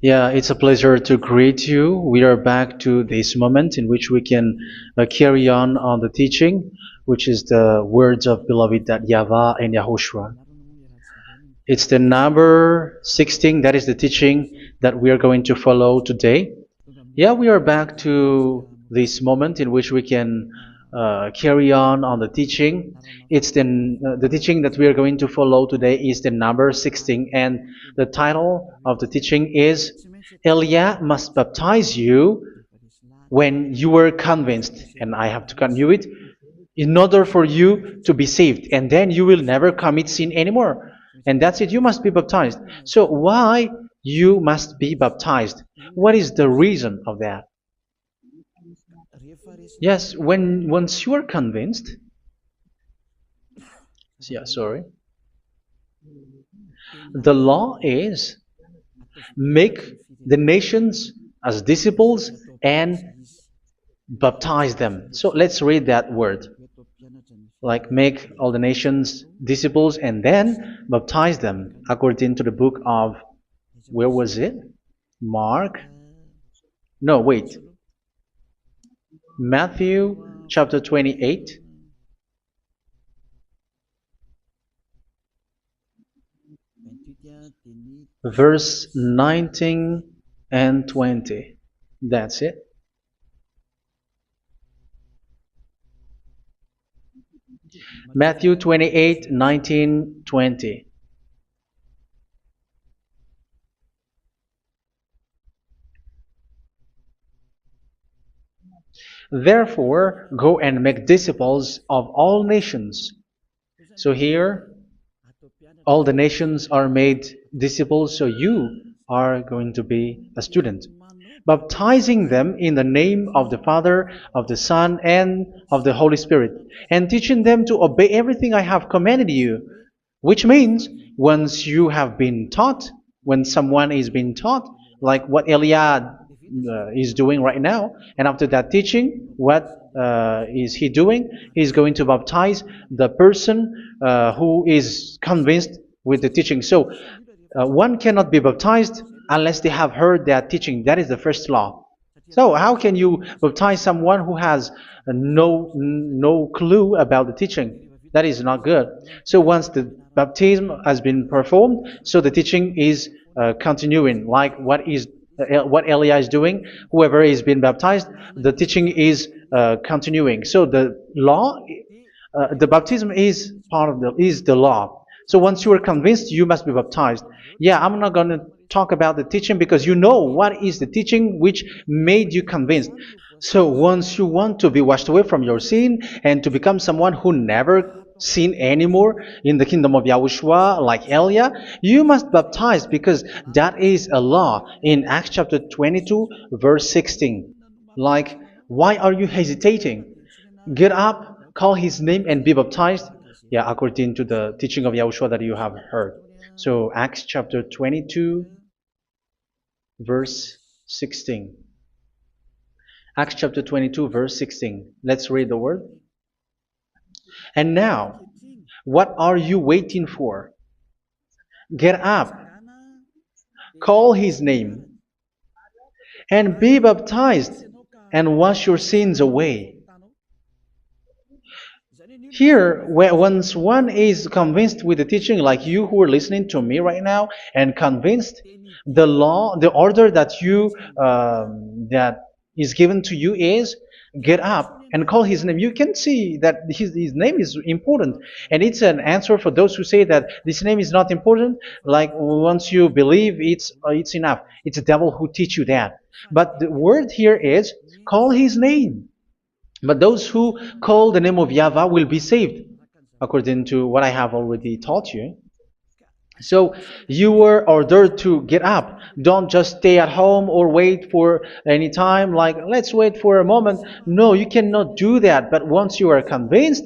Yeah, it's a pleasure to greet you. We are back to this moment in which we can carry on the teaching, which is the words of beloved that YAHVAH and YAHOSHUA. It's the number 16, that is the teaching that we are going to follow today. Yeah, we are back to this moment in which we can carry on the teaching. It's the teaching that we are going to follow today is the number 16, and the title of the teaching is Elia must baptize you when you were convinced, and I have to continue it, in order for you to be saved, and then you will never commit sin anymore. And that's it, you must be baptized. So why you must be baptized? What is the reason of that? Yes, when once you are convinced, yeah, sorry, the law is make the nations as disciples and baptize them. So let's read that word. Like make all the nations disciples and then baptize them according to the book of, where was it? Mark? No, wait. Matthew chapter 28. Verse 19 and 20. That's it. Matthew 28, 19, 20. Therefore, go and make disciples of all nations. So here, all the nations are made disciples, so you are going to be a student. Baptizing them in the name of the Father, of the Son, and of the Holy Spirit, and teaching them to obey everything I have commanded you. Which means, once you have been taught, when someone is being taught, like what Elia is doing right now, and after that teaching, what is he doing? He's going to baptize the person who is convinced with the teaching. So one cannot be baptized unless they have heard that teaching. That is the first law. So how can you baptize someone who has no clue about the teaching? That is not good. So once the baptism has been performed, so the teaching is continuing, like what Elia is doing. Whoever is being baptized, the teaching is continuing. So the law, the baptism is part of the law. So once you are convinced, you must be baptized. Yeah, I'm not going to talk about the teaching because you know what is the teaching which made you convinced. So once you want to be washed away from your sin and to become someone who never sin anymore in the kingdom of Yahushua, like Elia, you must baptize because that is a law in Acts chapter 22, verse 16. Like, why are you hesitating? Get up, call his name, and be baptized. Yeah, according to the teaching of Yahushua that you have heard. So Acts chapter 22, verse 16. Acts chapter 22, verse 16. Let's read the word. And now, what are you waiting for? Get up, call his name, and be baptized, and wash your sins away. Here, once one is convinced with the teaching, like you who are listening to me right now, and convinced, the law, the order that that is given to you is get up and call his name. You can see that his name is important, and it's an answer for those who say that this name is not important. Like once you believe, it's enough. It's the devil who teach you that. But the word here is call his name. But those who call the name of YAHVAH will be saved, according to what I have already taught you. So you were ordered to get up. Don't just stay at home or wait for any time, like let's wait for a moment. No, you cannot do that. But once you are convinced,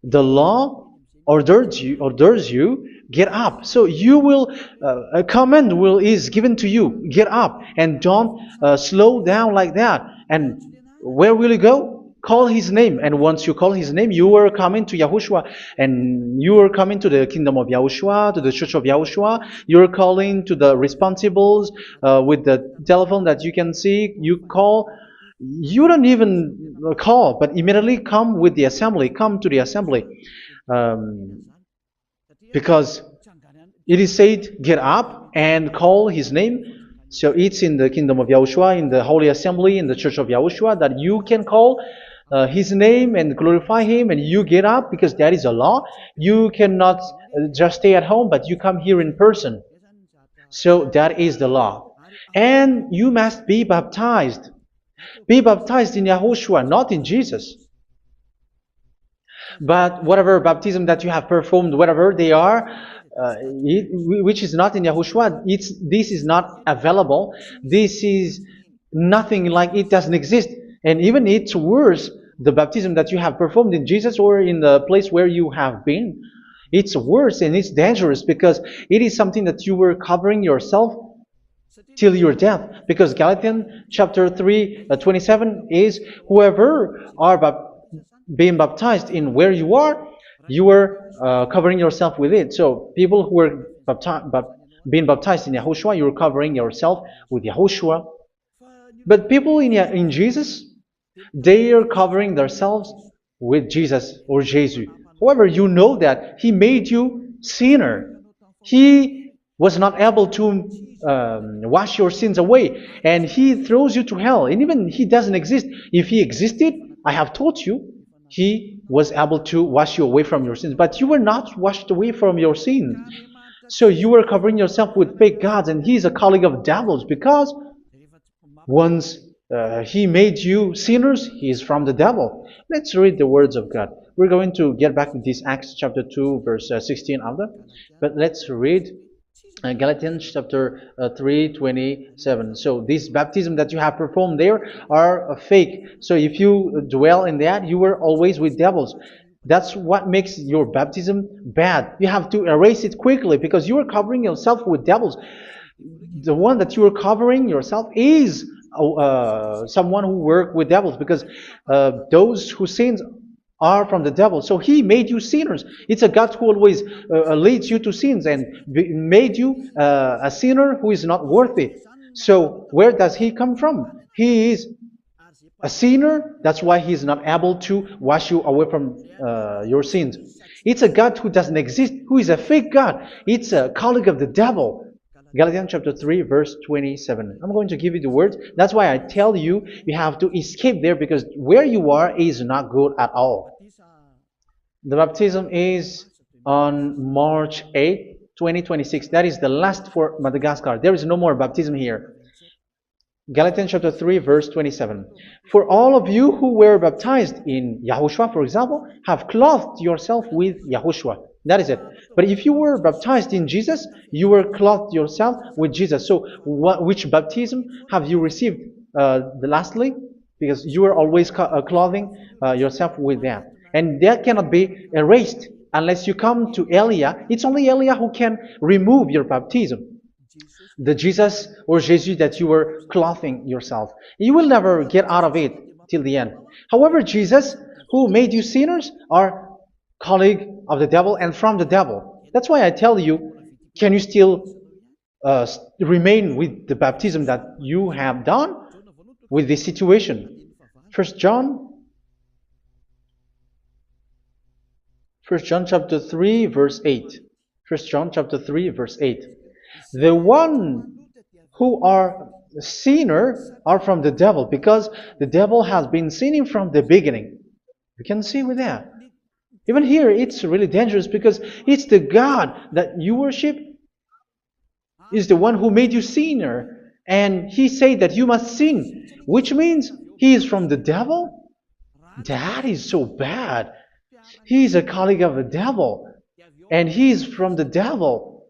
the law orders you get up. So you will a command is given to you, get up, and don't slow down like that. And where will you go? call his name. And once you call his name, you are coming to Yahushua. And you are coming to the kingdom of Yahushua, to the church of Yahushua. You're calling to the responsibles with the telephone that you can see. You call. You don't even call, but immediately come with the assembly. Come to the assembly. Um, because it is said, get up and call his name. So it's in the kingdom of Yahushua, in the holy assembly, in the church of Yahushua, that you can call his name and glorify him, and you get up because that is a law. You cannot just stay at home, but you come here in person. So that is the law. And you must be baptized. Be baptized in Yahushua, not in Jesus. But whatever baptism that you have performed, whatever they are, which is not in Yahushua, this is not available. This is nothing like it doesn't exist. And even it's worse, the baptism that you have performed in Jesus or in the place where you have been. It's worse and it's dangerous because it is something that you were covering yourself till your death. Because Galatians chapter 3, 27 is whoever are being baptized in where you are covering yourself with it. So people who are being baptized in Yahushua, you're covering yourself with Yahushua. But people in Jesus, they are covering themselves with Jesus or Jesus. However, you know that He made you sinner. He was not able to wash your sins away, and He throws you to hell. And even He doesn't exist. If He existed, I have taught you, He was able to wash you away from your sins. But you were not washed away from your sins. So you were covering yourself with fake gods, and He's a colleague of devils because once He made you sinners, He is from the devil. Let's read the words of God. We're going to get back to this Acts chapter 2, verse 16 after. But let's read Galatians chapter 3, 27. So this baptism that you have performed there are fake. So if you dwell in that, you were always with devils. That's what makes your baptism bad. You have to erase it quickly because you are covering yourself with devils. The one that you are covering yourself is someone who works with devils, because those who sin are from the devil. So He made you sinners. It's a God who always leads you to sins and made you a sinner who is not worthy. So where does He come from? He is a sinner. That's why He is not able to wash you away from your sins. It's a God who doesn't exist, who is a fake God. It's a colleague of the devil. Galatians chapter 3, verse 27. I'm going to give you the words. That's why I tell you, you have to escape there, because where you are is not good at all. The baptism is on March 8, 2026. That is the last for Madagascar. There is no more baptism here. Galatians chapter 3, verse 27. For all of you who were baptized in Yahushua, for example, have clothed yourself with Yahushua. That is it. But if you were baptized in Jesus, you were clothed yourself with Jesus. So which baptism have you received lastly? Because you are always clothing yourself with that. And that cannot be erased unless you come to Elia. It's only Elia who can remove your baptism. The Jesus or Jesus that you were clothing yourself. You will never get out of it till the end. However, Jesus, who made you sinners, are colleague of the devil and from the devil. That's why I tell you, can you still remain with the baptism that you have done with this situation? First John chapter 3, verse 8. First John chapter 3, verse 8. The one who are sinner are from the devil, because the devil has been sinning from the beginning. You can see with that. Even here, it's really dangerous because it's the God that you worship is the one who made you sinner. And He said that you must sin, which means He is from the devil. That is so bad. He is a colleague of the devil. And He is from the devil.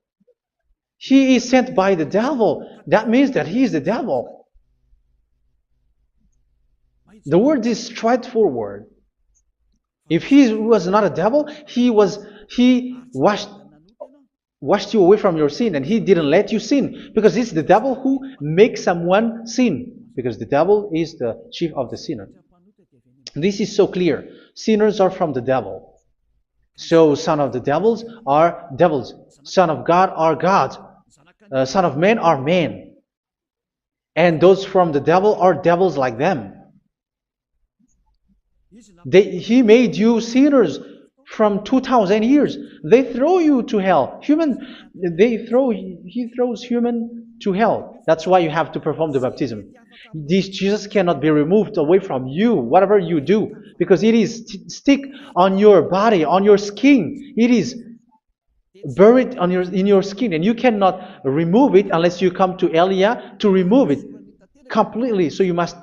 He is sent by the devil. That means that He is the devil. The word is straightforward. If He was not a devil, He washed you away from your sin, and He didn't let you sin, because it's the devil who makes someone sin, because the devil is the chief of the sinner. This is so clear. Sinners are from the devil. So son of the devils are devils. Son of God are gods. Son of men are men. And those from the devil are devils like them. He made you sinners from 2,000 years. They throw you to hell. He throws human to hell. That's why you have to perform the baptism. This Jesus cannot be removed away from you, whatever you do, because it is stick on your body, on your skin. It is buried in your skin, and you cannot remove it unless you come to Elia to remove it completely. So you must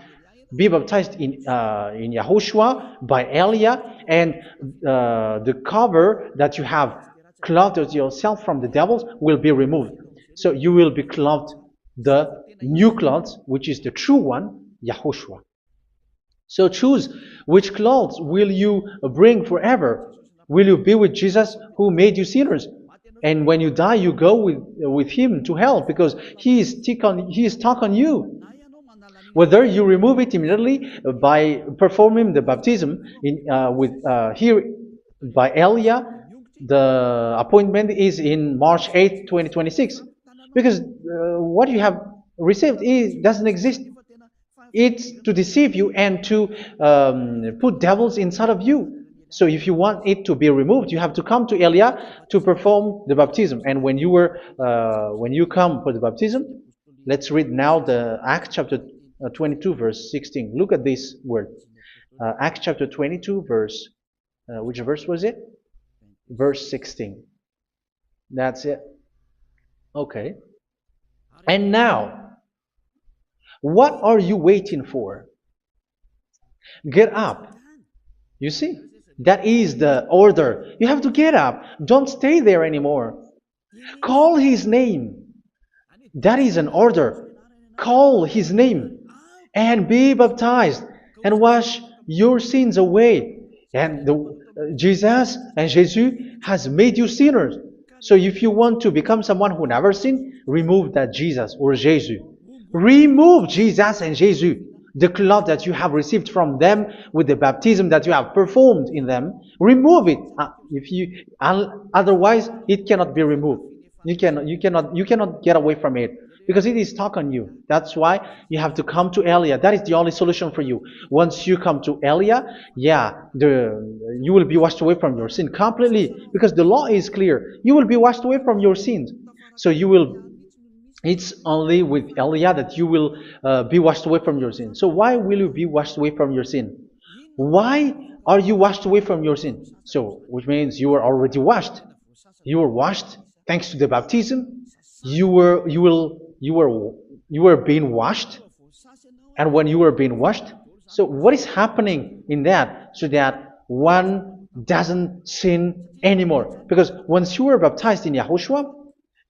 be baptized in YAHOSHUA by Elia, and the cover that you have clothed yourself from the devils will be removed. So you will be clothed the new clothes, which is the true one, YAHOSHUA. So choose which clothes will you bring forever. Will you be with Jesus who made you sinners? And when you die, you go with him to hell because he is stuck on you. Whether you remove it immediately by performing the baptism here by Elia, the appointment is in March 8, 2026. Because what you have received doesn't exist. It's to deceive you and to put devils inside of you. So if you want it to be removed, you have to come to Elia to perform the baptism. And when you come for the baptism, let's read now the Acts chapter 22 verse 16. Look at this word. Acts chapter 22 verse, which verse was it? Verse 16. That's it. Okay. And now, what are you waiting for? Get up. You see? That is the order. You have to get up. Don't stay there anymore. Call his name. That is an order. Call his name and be baptized and wash your sins away. And Jesus has made you sinners. So if you want to become someone who never sinned, remove that Jesus or Jesus. Remove Jesus and Jesus. The cloth that you have received from them with the baptism that you have performed in them, remove it. Otherwise, it cannot be removed. You cannot get away from it because it is stuck on you. That's why you have to come to Elia. That is the only solution for you. Once you come to Elia, you will be washed away from your sin completely because the law is clear. You will be washed away from your sins. So it's only with Elia that you will be washed away from your sin. So why will you be washed away from your sin? Why are you washed away from your sin? So, which means you are already washed. You were washed thanks to the baptism. You were being washed, and when you were being washed, so what is happening in that? So that one doesn't sin anymore. Because once you were baptized in YAHOSHUA,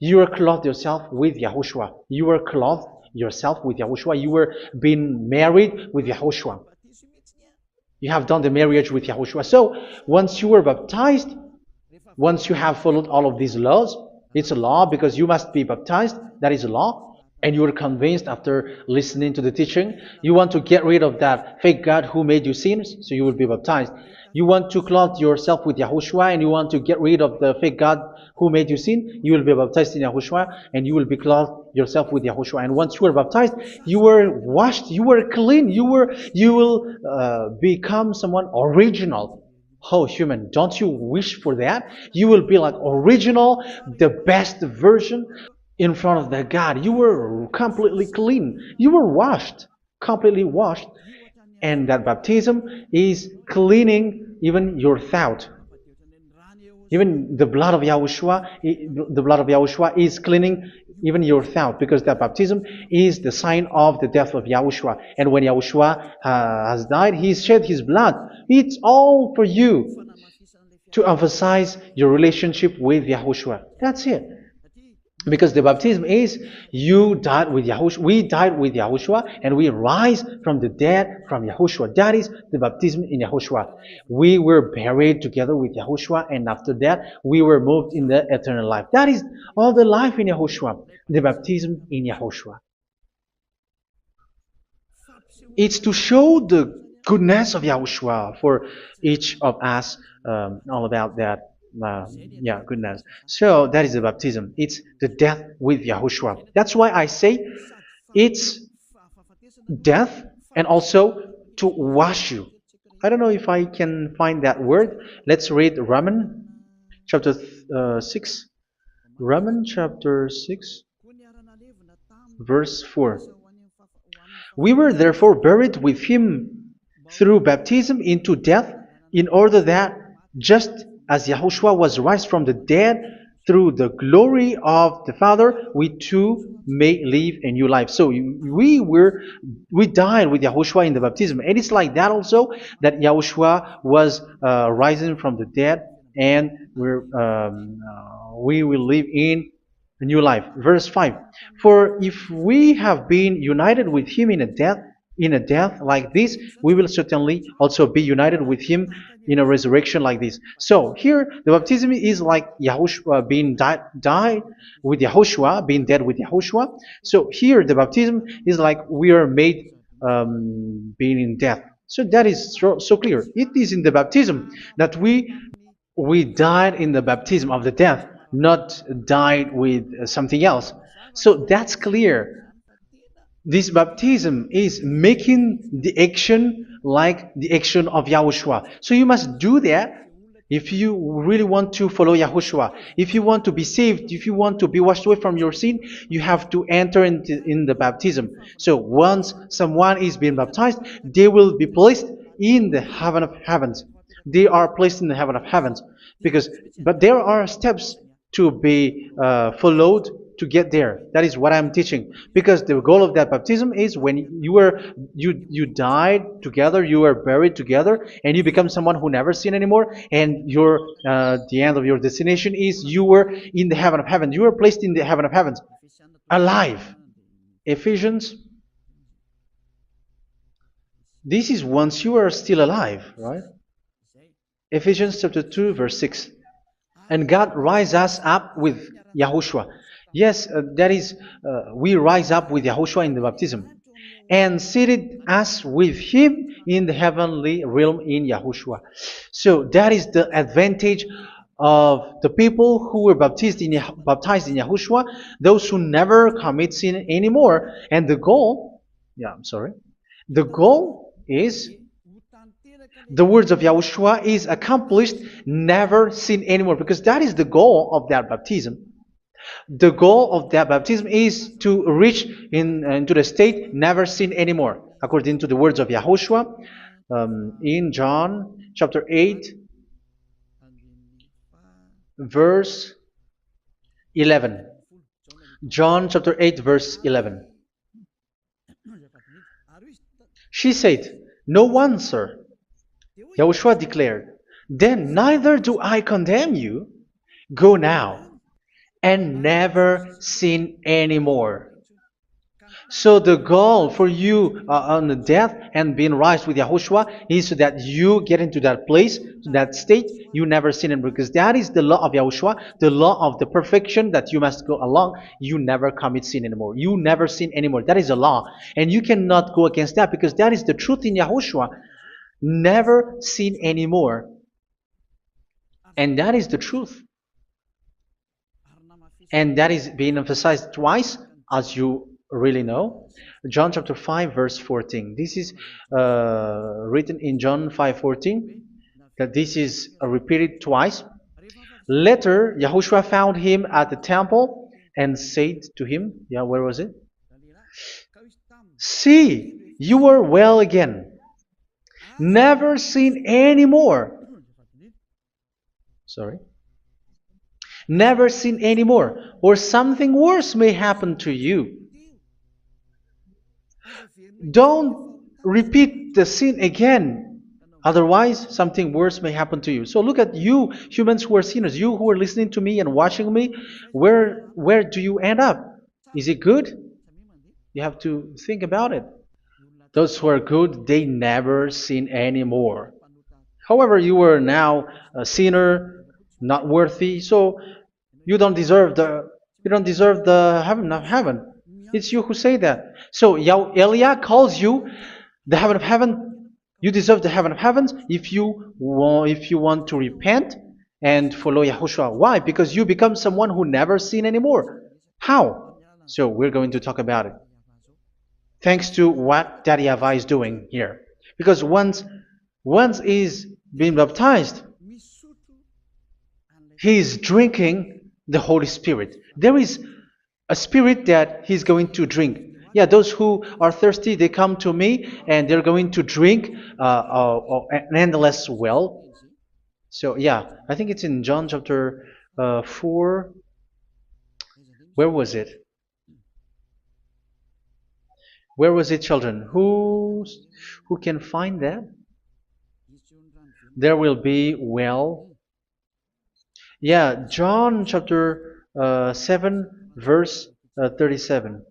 you were clothed yourself with YAHOSHUA. You were clothed yourself with YAHOSHUA. You were being married with YAHOSHUA. You have done the marriage with YAHOSHUA. So once you were baptized, once you have followed all of these laws, it's a law because you must be baptized. That is a law. And you are convinced after listening to the teaching, you want to get rid of that fake God who made you sinners, so you will be baptized. You want to clothe yourself with YAHOSHUA and you want to get rid of the fake God who made you sin, you will be baptized in YAHOSHUA and you will be clothed yourself with YAHOSHUA. And once you are baptized, you were washed, you were clean, you will become someone original. Oh, human, don't you wish for that? You will be like original, the best version in front of that God. You were completely clean. You were washed, completely washed. And that baptism is cleaning even your thought. Even the blood of YAHOSHUA is cleaning even your thought, because that baptism is the sign of the death of YAHOSHUA. And when YAHOSHUA has died, he shed his blood. It's all for you to emphasize your relationship with YAHOSHUA. That's it. Because the baptism is you died with YAHOSHUA, we died with YAHOSHUA, and we rise from the dead from YAHOSHUA. That is the baptism in YAHOSHUA. We were buried together with YAHOSHUA, and after that we were moved in the eternal life. That is all the life in YAHOSHUA, the baptism in YAHOSHUA. It's to show the goodness of Yahushua for each of us, all about that. Yeah, goodness. So that is the baptism. It's the death with Yahushua. That's why I say it's death and also to wash you. I don't know if I can find that word. Let's read Romans chapter 6. Romans chapter 6, verse 4. We were therefore buried with him through baptism into death, in order that, just as Yahushua was raised from the dead through the glory of the Father, we too may live a new life. So we died with Yahushua in the baptism, and it's like that also that Yahushua was rising from the dead, and we will live in a new life. Verse 5. For if we have been united with him in a death like this, we will certainly also be united with him in a resurrection like this. So here the baptism is like Yahushua being died with Yahushua, being dead with Yahushua. So here the baptism is like we are made being in death. So that is so clear. It is in the baptism that we died in the baptism of the death, not died with something else. So that's clear. This baptism is making the action like the action of Yahushua. So you must do that if you really want to follow Yahushua. If you want to be saved, if you want to be washed away from your sin, you have to enter in the baptism. So once someone is being baptized, they will be placed in the heaven of heavens. They are placed in the heaven of heavens, but there are steps to be followed to get there. That is what I'm teaching, because the goal of that baptism is when you died together, you were buried together, and you become someone who never sin anymore, and the end of your destination is you were in the heaven of heaven. You were placed in the heaven of heavens, alive. Ephesians. This is once you are still alive, right? Ephesians chapter 2, verse 6. And God rise us up with Yahushua. Yes, that is, we rise up with Yahushua in the baptism. And seated us with him in the heavenly realm in Yahushua. So that is the advantage of the people who were baptized in Yahushua, those who never commit sin anymore. And the goal, the goal is the words of Yahushua is accomplished, never sin anymore, because that is the goal of that baptism. The goal of that baptism is to reach into the state never sin anymore, according to the words of Yahushua in John chapter 8, verse 11. John chapter 8, verse 11. She said, "No one, sir." Yahushua declared, "Then neither do I condemn you. Go now and never sin anymore." So the goal for you on the death and being raised with Yahushua is so that you get into that place, that state, you never sin anymore. Because that is the law of Yahushua, the law of the perfection that you must go along. You never commit sin anymore. You never sin anymore. That is a law. And you cannot go against that, because that is the truth in Yahushua. Never sin anymore. And that is the truth. And that is being emphasized twice, as you really know. John chapter 5, verse 14. This is written in John 5:14, that this is repeated twice. Later, Yahushua found him at the temple and said to him, where was it? "See, you are well again. Never sin anymore." Never sin anymore, or something worse may happen to you. Don't repeat the sin again. Otherwise, something worse may happen to you. So look at you, humans who are sinners, you who are listening to me and watching me. Where do you end up? Is it good? You have to think about it. Those who are good, they never sin anymore. However, you are now a sinner, not worthy, so you don't deserve the heaven of heaven. It's you who say that. So Eliah calls you the heaven of heaven You deserve the heaven of heavens if you want to repent and follow Yahushua. Why? Because you become someone who never sin anymore. How? So we're going to talk about it. Thanks to what Daddy YAHVAH is doing here. Because once he's been baptized, he is drinking the Holy Spirit. There is a spirit that he's going to drink. Yeah, those who are thirsty, they come to me and they're going to drink an endless well. So yeah, I think it's in John chapter 4. Where was it? Where was it, children? Who can find that? There will be well. Yeah, John chapter 7, verse 37.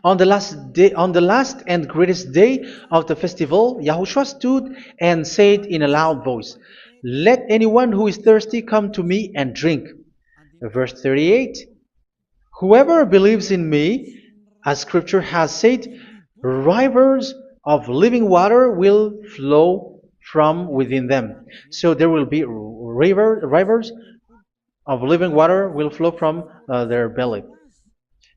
On the last and greatest day of the festival, Yahushua stood and said in a loud voice, "Let anyone who is thirsty come to me and drink." Verse 38, "Whoever believes in me, as scripture has said, rivers of living water will flow from within them." So there will be rivers of living water will flow from their belly.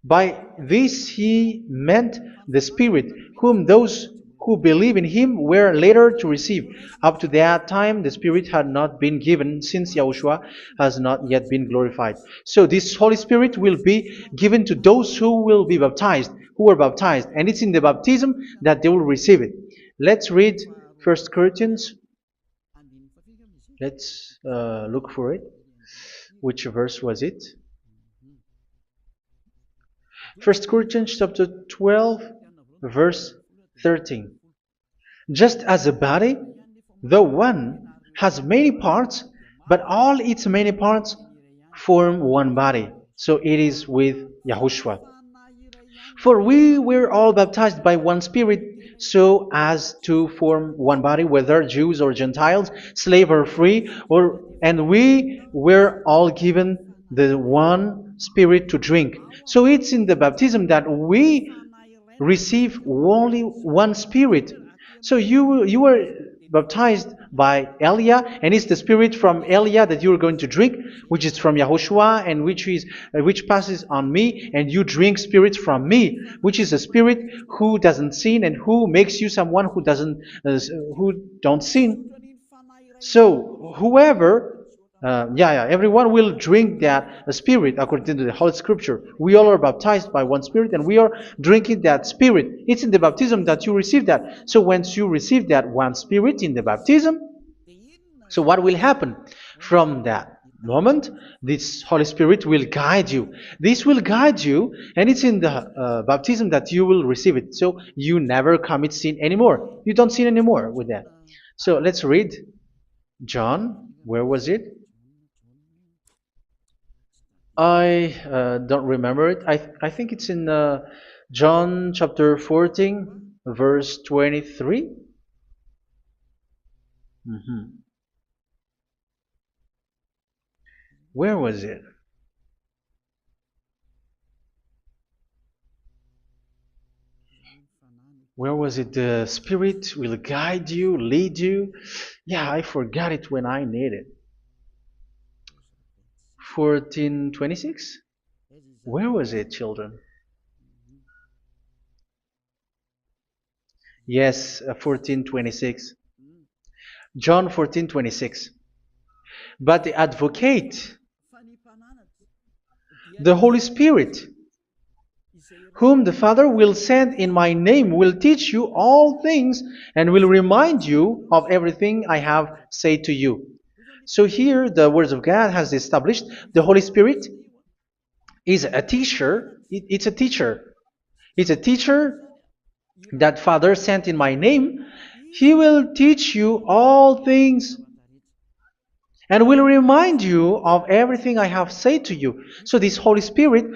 By this he meant the Spirit, whom those who believe in him were later to receive. Up to that time, the Spirit had not been given, since Yahushua has not yet been glorified. So this Holy Spirit will be given to those who will be baptized, who are baptized, and it's in the baptism that they will receive it. Let's read 1 Corinthians. Let's look for it. Which verse was it? 1 Corinthians chapter 12, verse 13. Just as a body, though one, has many parts, but all its many parts form one body. So it is with Yahushua. For we were all baptized by one Spirit, so as to form one body, whether Jews or Gentiles, slave or free, and we were all given the one Spirit to drink. So it's in the baptism that we receive only one Spirit. So you were baptized by Elia, and it's the Spirit from Elia that you are going to drink, which is from Yahushua, and which passes on me, and you drink Spirit from me, which is a Spirit who doesn't sin and who makes you someone who don't sin. So whoever everyone will drink that Spirit according to the Holy Scripture. We all are baptized by one Spirit, and we are drinking that Spirit. It's in the baptism that you receive that. So once you receive that one Spirit in the baptism, so what will happen? From that moment, this Holy Spirit will guide you. This will guide you, and it's in the baptism that you will receive it. So you never commit sin anymore. You don't sin anymore with that. So let's read John. Where was it? I don't remember it. I think it's in John chapter 14, verse 23. Where was it? Where was it? The Spirit will guide you, lead you. Yeah, I forgot it when I need it. 14:26? Where was it, children? Yes, 14:26. John 14:26. But the Advocate, the Holy Spirit, whom the Father will send in my name, will teach you all things and will remind you of everything I have said to you. So here the Word of God has established the Holy Spirit is a teacher. It's a teacher. It's a teacher that Father sent in my name. He will teach you all things and will remind you of everything I have said to you. So this Holy Spirit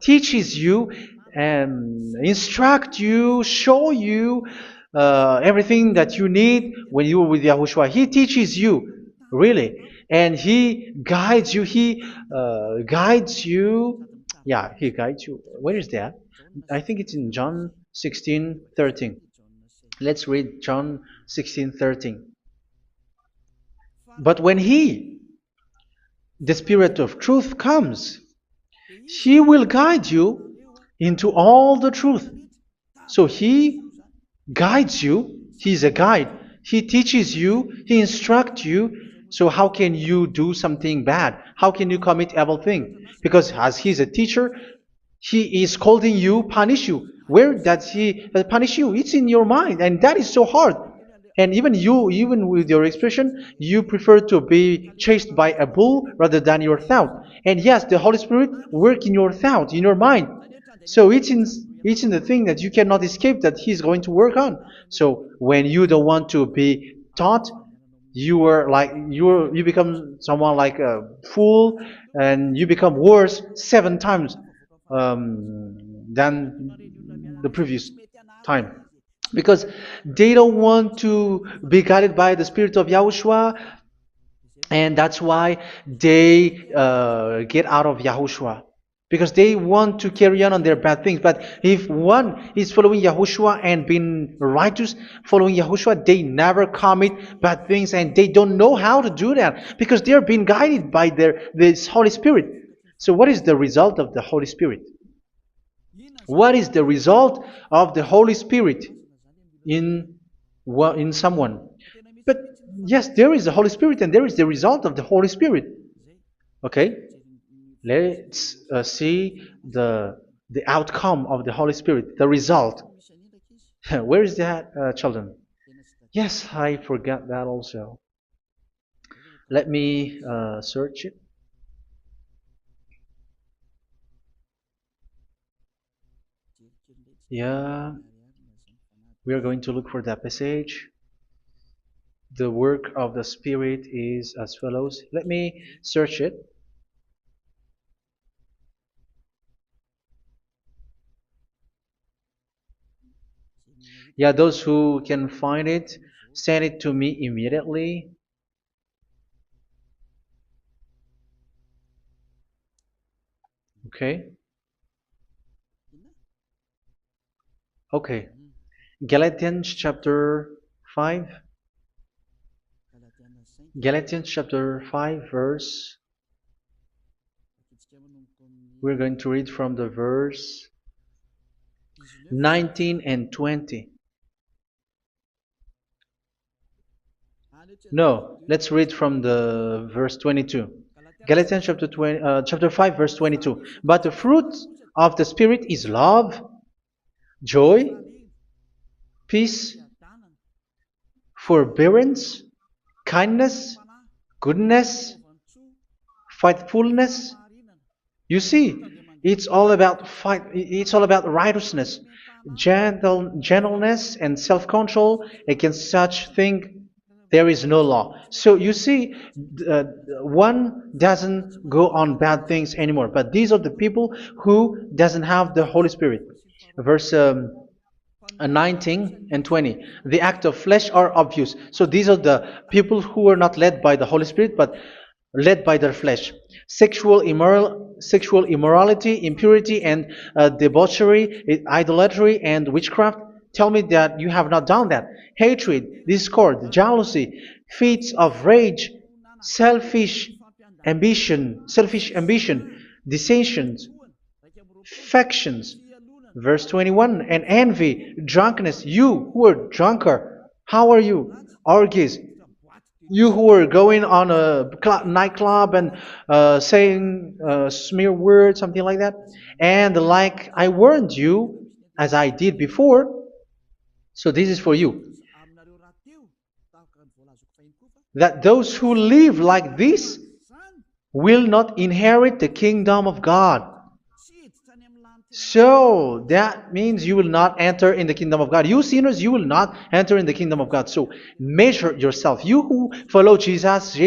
teaches you and instruct you, show you everything that you need when you are with Yahushua. He teaches you, really. And He guides you. He guides you. Yeah, He guides you. Where is that? I think it's in John 16:13. Let's read John 16:13. But when He, the Spirit of truth, comes, He will guide you into all the truth. So He guides you. He's a guide. He teaches you. He instructs you. So how can you do something bad? How can you commit evil thing? Because as He's a teacher, He is scolding you, punish you. Where does He punish you? It's in your mind, and that is so hard. And even you, even with your expression, you prefer to be chased by a bull rather than your thought. And yes, the Holy Spirit work in your thought, in your mind. So it's in the thing that you cannot escape that He's going to work on. So when you don't want to be taught, you become someone like a fool, and you become worse 7 times than the previous time, because they don't want to be guided by the Spirit of Yahushua, and that's why they get out of Yahushua, because they want to carry on their bad things. But if one is following Yahushua and being righteous, following Yahushua, they never commit bad things, and they don't know how to do that because they are being guided by this Holy Spirit. So what is the result of the Holy Spirit? What is the result of the Holy Spirit in someone? But yes, there is the Holy Spirit, and there is the result of the Holy Spirit. Okay, let's see the outcome of the Holy Spirit, the result. Where is that, children? Yes, I forgot that also. Let me search it. Yeah, we are going to look for that passage. The work of the Spirit is as follows. Let me search it. Yeah, those who can find it, send it to me immediately. Okay. Okay. Galatians chapter 5. Galatians chapter 5 verse. We're going to read from the verse 19 and 20. No, let's read from the verse 22. Galatians chapter 5 verse 22. But the fruit of the Spirit is love, joy, peace, forbearance, kindness, goodness, faithfulness. You see, it's all about fight. It's all about righteousness, gentleness, and self-control. Against such thing, there is no law. So you see, uh, one doesn't go on bad things anymore. But these are the people who doesn't have the Holy Spirit. Verse 19 and 20. The act of flesh are obvious. So these are the people who are not led by the Holy Spirit, but led by their flesh. Sexual immorality, impurity, and debauchery, idolatry, and witchcraft. Tell me that you have not done that. Hatred, discord, jealousy, fits of rage, selfish ambition, dissensions, factions. Verse 21, and envy, drunkenness. You who are drunker, how are you? Orgies. You who are going on a nightclub and saying smear words, something like that. And like I warned you, as I did before, so this is for you, that those who live like this will not inherit the kingdom of God. So that means you will not enter in the kingdom of God. You sinners, you will not enter in the kingdom of God. So measure yourself. You who follow Jesus,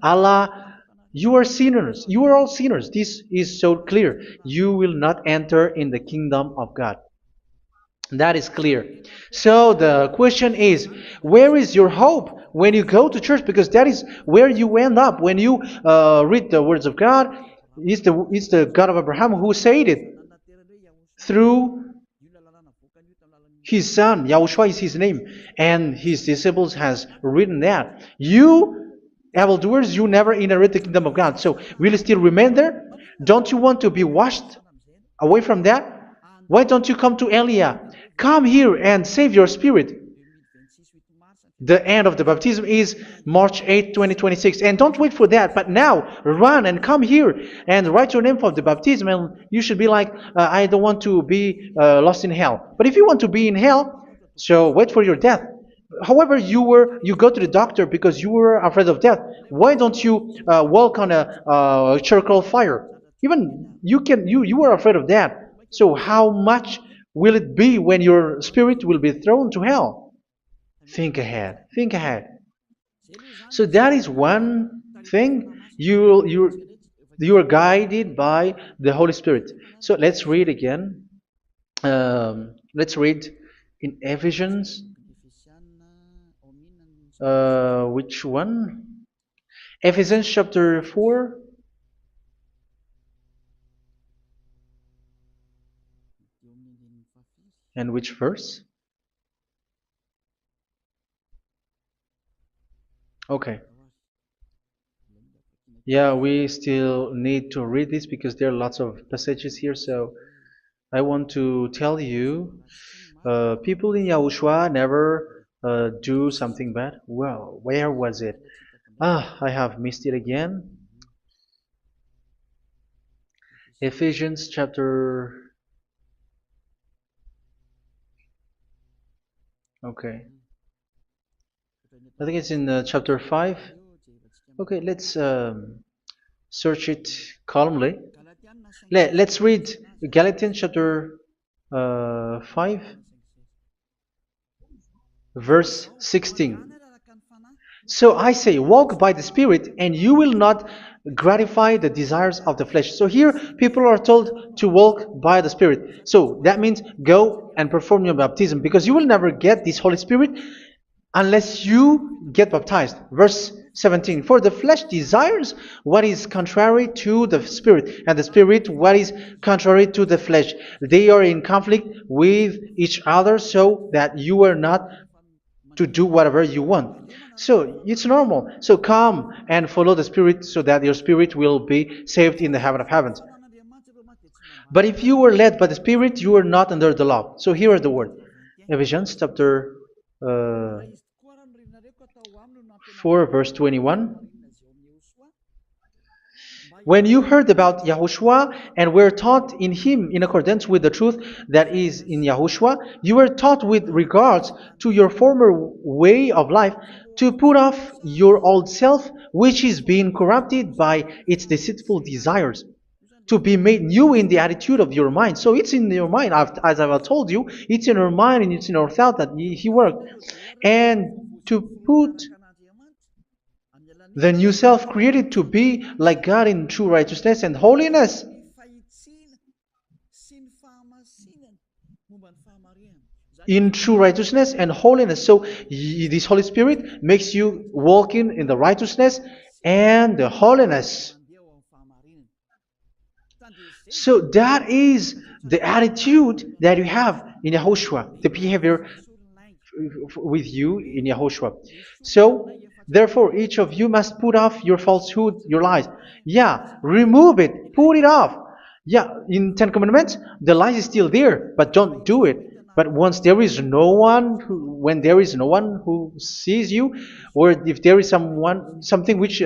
Allah, you are sinners. You are all sinners. This is so clear. You will not enter in the kingdom of God. That is clear. So the question is, where is your hope when you go to church? Because that is where you end up when you read the words of God. It's the God of Abraham who said it. Through His son, Yahushua is his name, and his disciples has written that. You, evildoers, you never inherit the kingdom of God. So, will you still remain there? Don't you want to be washed away from that? Why don't you come to Elia? Come here and save your spirit. The end of the baptism is March 8th, 2026. And don't wait for that, but now run and come here and write your name for the baptism. And you should be like, I don't want to be lost in hell. But if you want to be in hell, so wait for your death. However, you go to the doctor because you were afraid of death. Why don't you walk on a charcoal fire? Even you were afraid of that. So how much will it be when your spirit will be thrown to hell? Think ahead. Think ahead. So that is one thing. You are guided by the Holy Spirit. So let's read again. Let's read in Ephesians. Which one? Ephesians chapter 4. And which verse? Okay. Yeah, we still need to read this because there are lots of passages here. So I want to tell you, people in Yahushua never do something bad. Well, where was it? I have missed it again. Ephesians chapter. Okay. I think it's in chapter 5. Okay, let's search it calmly. Let's read Galatians chapter 5, verse 16. So I say, walk by the Spirit, and you will not gratify the desires of the flesh. So here, people are told to walk by the Spirit. So that means go and perform your baptism, because you will never get this Holy Spirit unless you get baptized. Verse 17. For the flesh desires what is contrary to the Spirit, and the Spirit what is contrary to the flesh. They are in conflict with each other, so that you are not to do whatever you want. So it's normal. So come and follow the Spirit so that your spirit will be saved in the heaven of heavens. But if you were led by the Spirit, you are not under the law. So here are the word. Ephesians chapter 4 verse 21. When you heard about Yahushua and were taught in him in accordance with the truth that is in Yahushua, you were taught with regards to your former way of life to put off your old self, which is being corrupted by its deceitful desires, to be made new in the attitude of your mind. So it's in your mind, as I've told you, it's in your mind and it's in your thought that he worked. And to put the new self created to be like God in true righteousness and holiness. In true righteousness and holiness. So this Holy Spirit makes you walking in the righteousness and the holiness. So that is the attitude that you have in Yahushua, the behavior with you in Yahushua. So therefore, each of you must put off your falsehood, your lies. Yeah, remove it, put it off. Yeah, in Ten Commandments, the lies is still there, but don't do it. But once there is no one, when there is no one who sees you, or if there is something which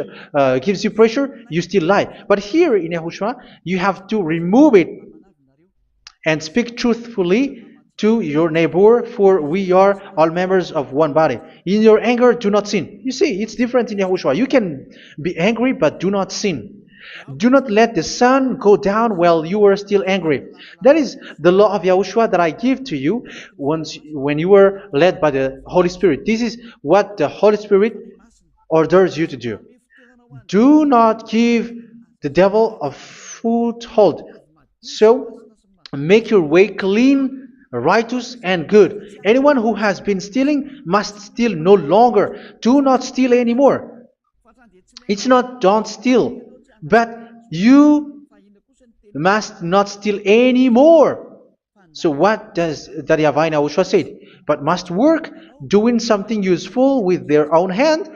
gives you pressure, you still lie. But here in Yahushua, you have to remove it and speak truthfully to your neighbor, for we are all members of one body. In your anger, do not sin. You see, it's different in Yahushua. You can be angry, but do not sin. Do not let the sun go down while you are still angry. That is the law of Yahushua that I give to you when you were led by the Holy Spirit. This is what the Holy Spirit orders you to do. Do not give the devil a foothold. So, make your way clean, righteous, and good. Anyone who has been stealing must steal no longer. Do not steal anymore. It's not don't steal, but you must not steal anymore. So what does the Yahweh YAHOSHUA say? But must work doing something useful with their own hand,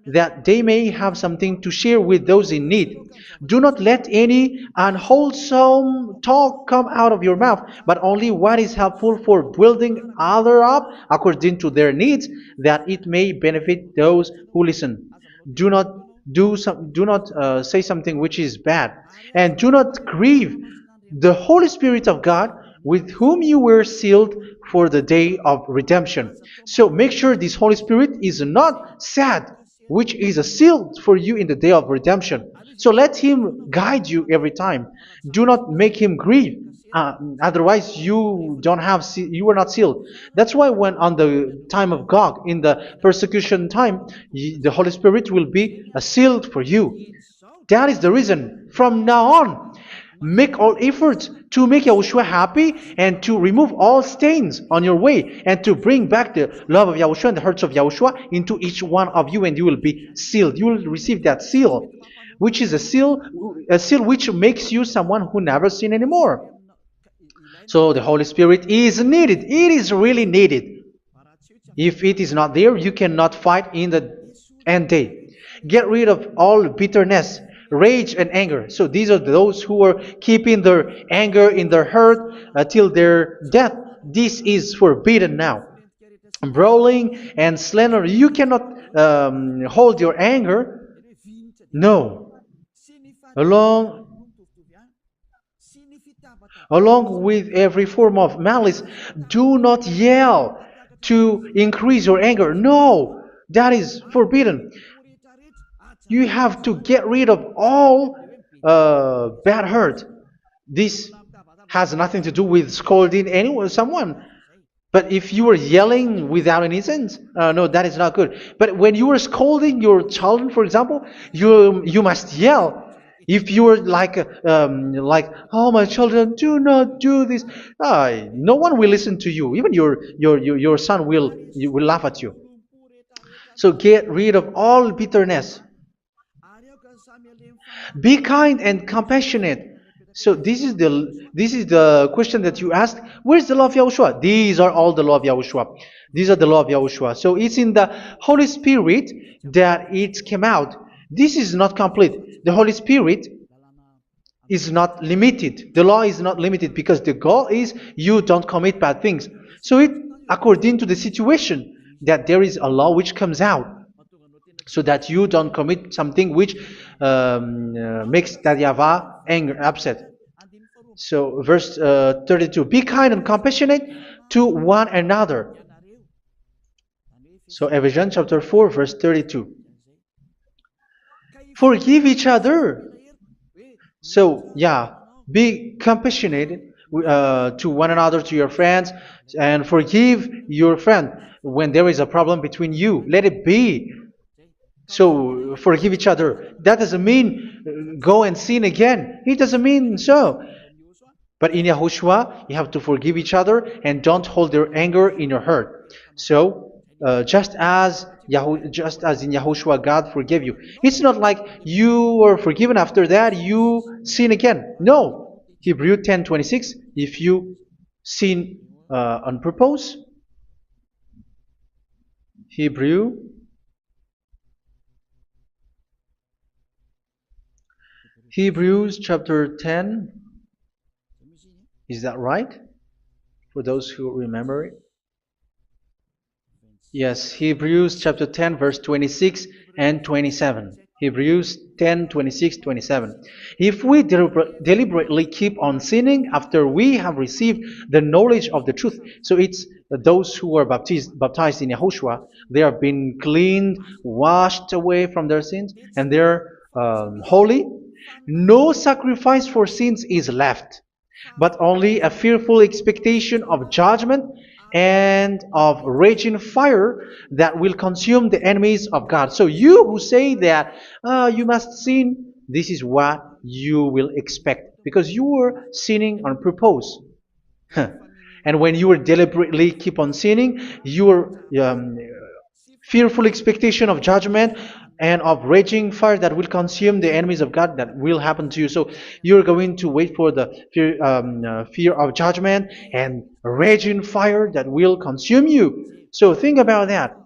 that they may have something to share with those in need. Do not let any unwholesome talk come out of your mouth, but only what is helpful for building other up according to their needs, that it may benefit those who listen. Do not do not say something which is bad, and do not grieve the Holy Spirit of God, with whom you were sealed for the day of redemption. So make sure this Holy Spirit is not sad, which is a seal for you in the day of redemption. So let Him guide you every time. Do not make Him grieve. Otherwise, you don't have you are not sealed. That's why when on the time of God, in the persecution time, the Holy Spirit will be a sealed for you. That is the reason. From now on, make all efforts to make Yahushua happy and to remove all stains on your way and to bring back the love of Yahushua and the hearts of Yahushua into each one of you, and you will be sealed. You will receive that seal, which is a seal which makes you someone who never sin anymore. So the Holy Spirit is needed. It is really needed. If it is not there, you cannot fight in the end day. Get rid of all bitterness, rage, and anger. So these are those who are keeping their anger in their heart till their death. This is forbidden now. Brawling and slander. You cannot hold your anger. No. Along Along with every form of malice, do not yell to increase your anger. No, that is forbidden. You have to get rid of all bad hurt. This has nothing to do with scolding anyone, someone. But if you are yelling without any sense, no, that is not good. But when you are scolding your child, for example, you must yell. If you are like, oh my children, do not do this, no one will listen to you. Even your son will laugh at you. So get rid of all bitterness. Be kind and compassionate. So this is the question that you asked. Where's the law of Yahushua? These are all the law of Yahushua. These are the law of Yahushua. So it's in the Holy Spirit that it came out. This is not complete. The Holy Spirit is not limited. The law is not limited because the goal is you don't commit bad things. So it according to the situation that there is a law which comes out, so that you don't commit something which makes that YAHVAH anger, upset. So verse 32, be kind and compassionate to one another. So Ephesians chapter 4 verse 32. Forgive each other. So yeah, be compassionate to one another, to your friends, and forgive your friend when there is a problem between you. Let it be. So forgive each other. That doesn't mean go and sin again. It doesn't mean so. But in Yahushua, you have to forgive each other and don't hold your anger in your heart. So just as in Yahushua, God forgave you. It's not like you were forgiven after that you sin again. No. Hebrew 10:26. If you sin on purpose, Hebrews chapter 10. Is that right? For those who remember it? Yes, Hebrews chapter 10 verse 26 and 27. Hebrews 10, 26, 27. If we deliberately keep on sinning after we have received the knowledge of the truth, so it's those who are baptized in Yahushua, they have been cleaned, washed away from their sins, and they're holy. No sacrifice for sins is left, but only a fearful expectation of judgment and of raging fire that will consume the enemies of God. So you who say that you must sin, this is what you will expect, because you were sinning on purpose. And when you deliberately keep on sinning, you are fearful expectation of judgment and of raging fire that will consume the enemies of God that will happen to you. So you're going to wait for the fear of judgment and raging fire that will consume you. So think about that,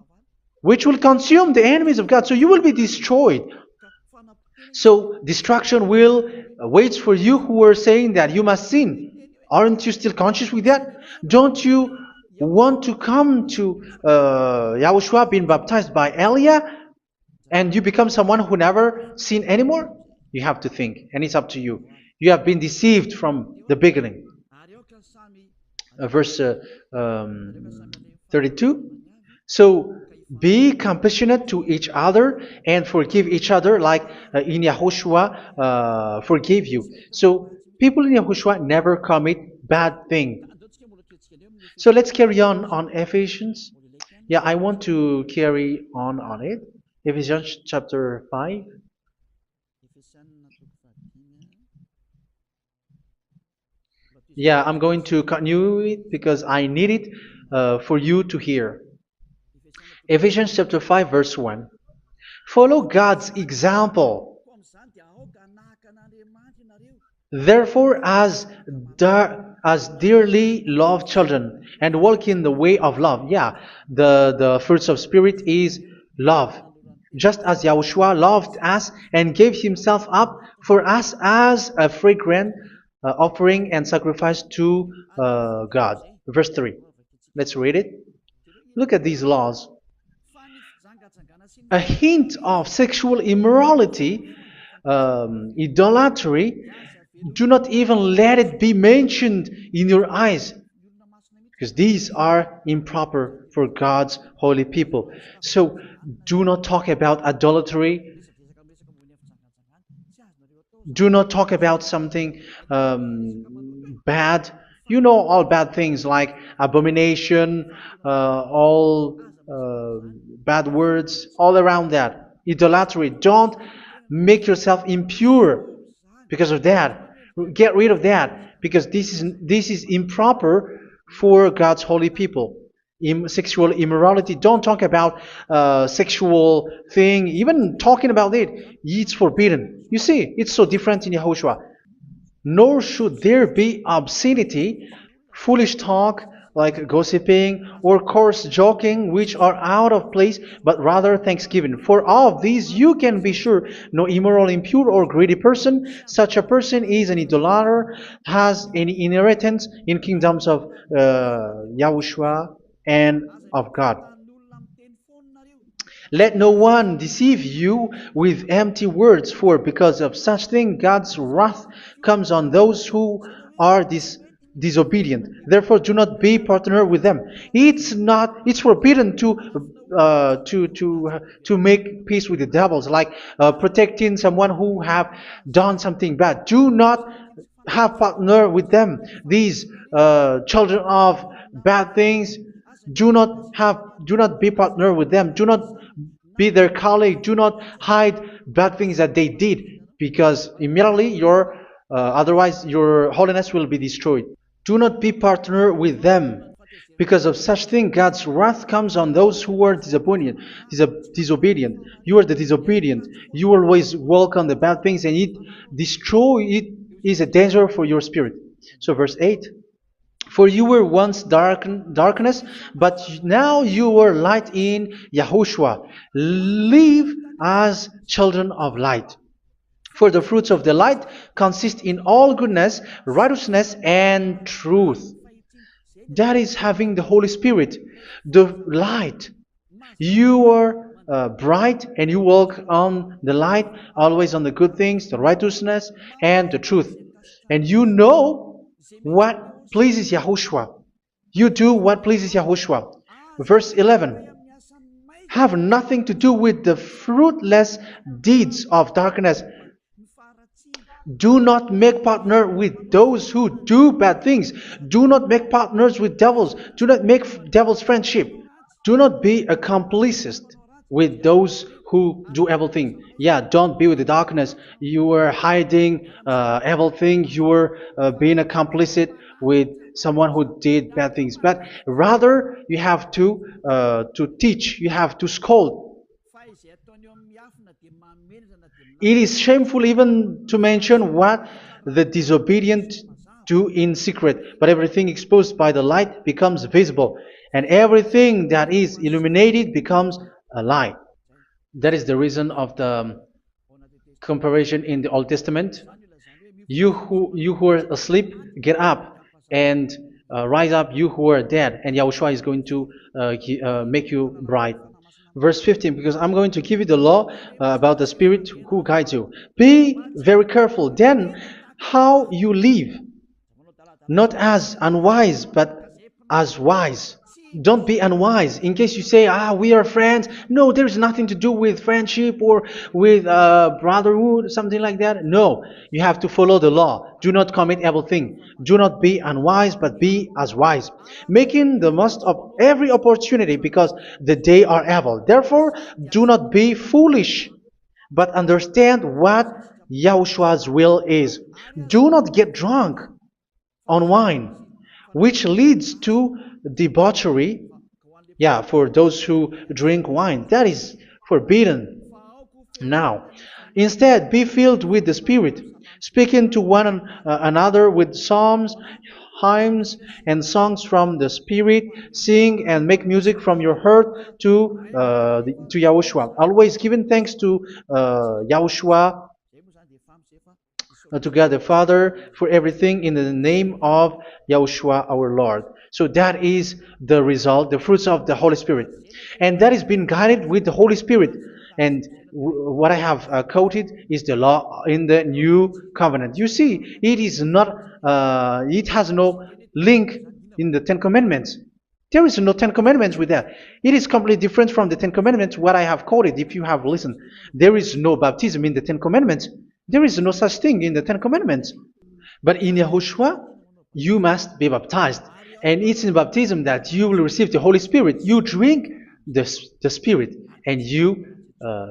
which will consume the enemies of God. So you will be destroyed. So destruction will wait for you who are saying that you must sin. Aren't you still conscious with that? Don't you want to come to Yahushua being baptized by Elia and you become someone who never sinned anymore? You have to think, and it's up to you. You have been deceived from the beginning. Verse 32. So be compassionate to each other and forgive each other like in Yahushua forgave you. So people in Yahushua never commit bad thing. So let's carry on Ephesians. Yeah, I want to carry on it. Ephesians chapter 5. Yeah, I'm going to continue it because I need it for you to hear. Ephesians chapter 5 verse 1. Follow God's example. Therefore, as dearly loved children, and walk in the way of love. Yeah, the fruits of spirit is love. Just as Yahushua loved us and gave himself up for us as a fragrant offering and sacrifice to God. Verse 3. Let's read it. Look at these laws. A hint of sexual immorality, idolatry, do not even let it be mentioned in your eyes, because these are improper for God's holy people. So do not talk about idolatry. Do not talk about something bad. You know all bad things like abomination, all bad words, all around that. Idolatry. Don't make yourself impure because of that. Get rid of that because this is improper for God's holy people. Sexual immorality. Don't talk about sexual thing. Even talking about it, it's forbidden. You see, it's so different in Yahushua. Nor should there be obscenity, foolish talk like gossiping or coarse joking, which are out of place, but rather thanksgiving. For of these you can be sure: no immoral, impure, or greedy person, such a person is an idolater, has any inheritance in kingdoms of Yahushua and of God. Let no one deceive you with empty words, for because of such thing God's wrath comes on those who are disobedient. Therefore, do not be partner with them. It's forbidden to make peace with the devils, like protecting someone who have done something bad. Do not have partner with them. These children of bad things. Do not be partner with them. Do not be their colleague. Do not hide bad things that they did, because immediately otherwise your holiness will be destroyed. Do not be partner with them. Because of such thing, God's wrath comes on those who are disobedient. You are the disobedient. You always walk on the bad things, and it is a danger for your spirit. So verse 8. For you were once darkness, but now you are light in Yahushua. Live as children of light. For the fruits of the light consist in all goodness, righteousness, and truth. That is having the Holy Spirit, the light. You are bright and you walk on the light, always on the good things, the righteousness, and the truth. And you know what pleases Yahushua. You do what pleases Yahushua. Verse 11. Have nothing to do with the fruitless deeds of darkness. Do not make partner with those who do bad things. Do not make partners with devils. Do not make devils friendship. Do not be accomplices. with those who do evil thing. Yeah, don't be with the darkness. You are hiding evil thing. You are being a complicit with someone who did bad things. But rather, you have to teach. You have to scold. It is shameful even to mention what the disobedient do in secret, but everything exposed by the light becomes visible, and everything that is illuminated becomes a light. That is the reason of the comparison in the Old Testament. You who are asleep, get up and rise up, you who are dead, and Yahushua is going to make you bright. Verse 15, because I'm going to give you the law about the Spirit who guides you. Be very careful then how you live, not as unwise, but as wise. Don't be unwise. In case you say, we are friends. No, there's nothing to do with friendship or with brotherhood, something like that. No, you have to follow the law. Do not commit evil thing. Do not be unwise, but be as wise, making the most of every opportunity because the day are evil. Therefore, do not be foolish, but understand what Yahushua's will is. Do not get drunk on wine, which leads to debauchery. Yeah, for those who drink wine, that is forbidden now. Instead, be filled with the Spirit, speaking to one another with psalms, hymns, and songs from the Spirit. Sing and make music from your heart to Yahushua. Always giving thanks to Yahushua, to God the Father for everything in the name of Yahushua our Lord. So that is the result, the fruits of the Holy Spirit. And that is being guided with the Holy Spirit. And what I have quoted is the law in the new covenant. You see, it is not, it has no link in the Ten Commandments. There is no Ten Commandments with that. It is completely different from the Ten Commandments, what I have quoted, if you have listened. There is no baptism in the Ten Commandments. There is no such thing in the Ten Commandments. But in Yahushua, you must be baptized. And it's in baptism that you will receive the Holy Spirit. You drink the Spirit, and you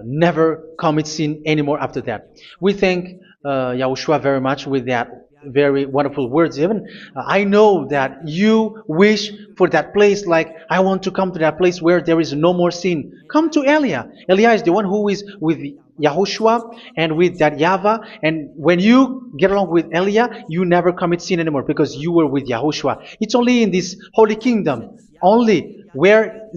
never commit sin anymore after that. We thank Yahushua very much with that very wonderful words. Even I know that you wish for that place, like I want to come to that place where there is no more sin. Come to Elia. Elia is the one who is with Yahushua and with that YAHVAH. And when you get along with Elia, you never commit sin anymore because you were with Yahushua. It's only in this holy kingdom, only where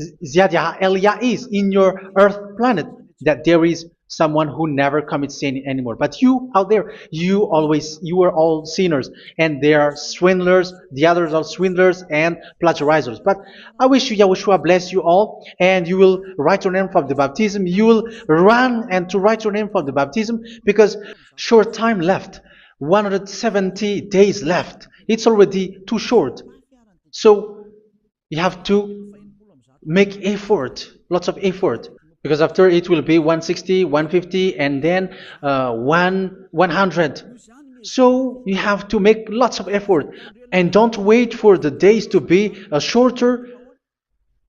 Elia is, in your earth planet, that there is someone who never commits sin anymore. But you out there, you are all sinners, and they are swindlers. The others are swindlers and plagiarizers. But I wish you, Yahushua, bless you all, and you will write your name for the baptism. You will run and to write your name for the baptism, because short time left, 170 days left. It's already too short. So you have to make effort, lots of effort, because after it will be 160, 150, and then 100. So you have to make lots of effort, and don't wait for the days to be shorter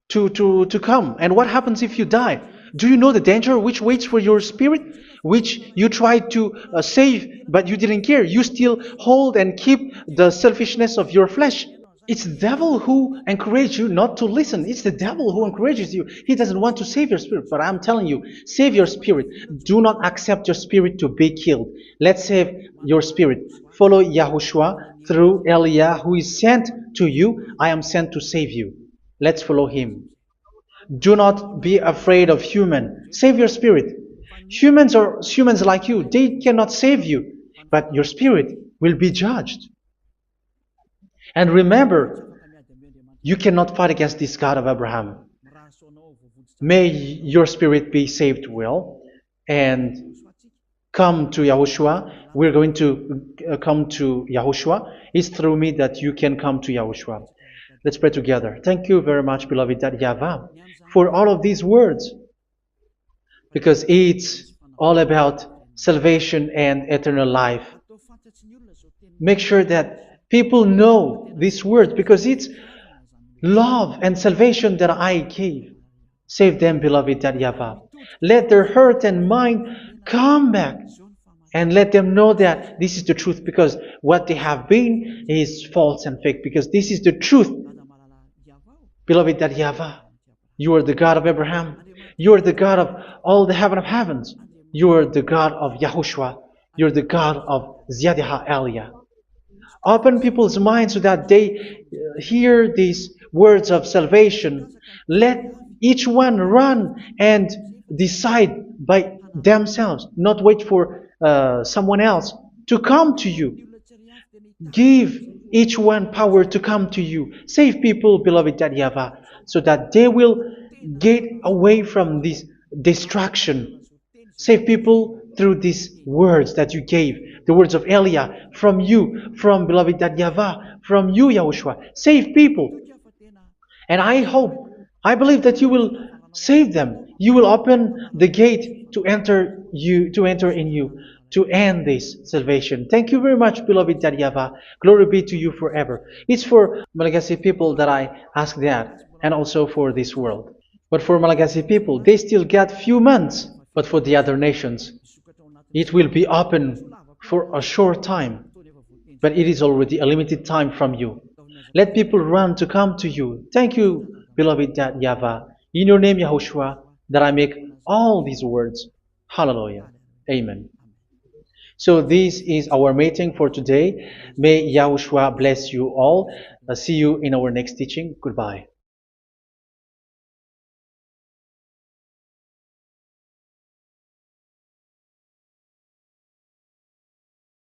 to come. And what happens if you die? Do you know the danger which waits for your spirit, which you tried to save, but you didn't care? You still hold and keep the selfishness of your flesh. It's the devil who encourages you not to listen. It's the devil who encourages you. He doesn't want to save your spirit. But I'm telling you, save your spirit. Do not accept your spirit to be killed. Let's save your spirit. Follow Yahushua through Elia, who is sent to you. I am sent to save you. Let's follow him. Do not be afraid of human. Save your spirit. Humans are humans like you. They cannot save you. But your spirit will be judged. And remember, you cannot fight against this God of Abraham. May your spirit be saved well and come to Yahushua. We're going to come to Yahushua. It's through me that you can come to Yahushua. Let's pray together. Thank you very much, beloved YAHVAH, for all of these words, because it's all about salvation and eternal life. Make sure that people know these words, because it's love and salvation that I gave. Save them, beloved that YAHVAH. Let their heart and mind come back and let them know that this is the truth, because what they have been is false and fake, because this is the truth. Beloved that YAHVAH, you are the God of Abraham. You are the God of all the heaven of heavens. You are the God of YAHOSHUA. You are the God of Ziyadiha Aliyah. Open people's minds so that they hear these words of salvation. Let each one run and decide by themselves, not wait for someone else to come to you. Give each one power to come to you. Save people, beloved YAHVAH, so that they will get away from this distraction. Save people through these words that you gave, the words of Elia, from you, from beloved YAHVAH, from you, Yahushua. Save people. And I believe that you will save them. You will open the gate to enter in you, to end this salvation. Thank you very much, beloved YAHVAH. Glory be to you forever. It's for Malagasy people that I ask that, and also for this world. But for Malagasy people, they still get few months. But for the other nations, it will be open for a short time. But it is already a limited time from you. Let people run to come to you. Thank you, beloved YAHVAH. In your name, Yahushua, that I make all these words. Hallelujah. Amen. So this is our meeting for today. May Yahushua bless you all. See you in our next teaching. Goodbye.